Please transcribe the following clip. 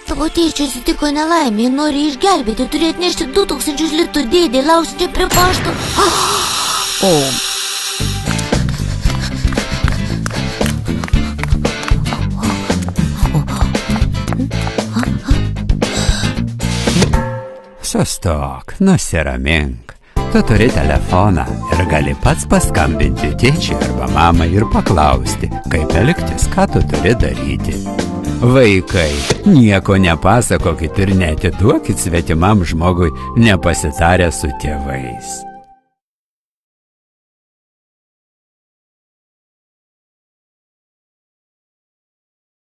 Tavo tėčio atsitiko nelaimė, nori išgelbėti, turi atnešti 2000 litų dėdė, lauksite prie pašto. Sustok, nusiramink. Tu turi telefoną ir gali pats paskambinti tėčiui arba mamai ir paklausti, kaip elgtis, ką tu turi daryti. Vaikai, nieko nepasakokit ir neatiduokit svetimam žmogui nepasitarę su tėvais.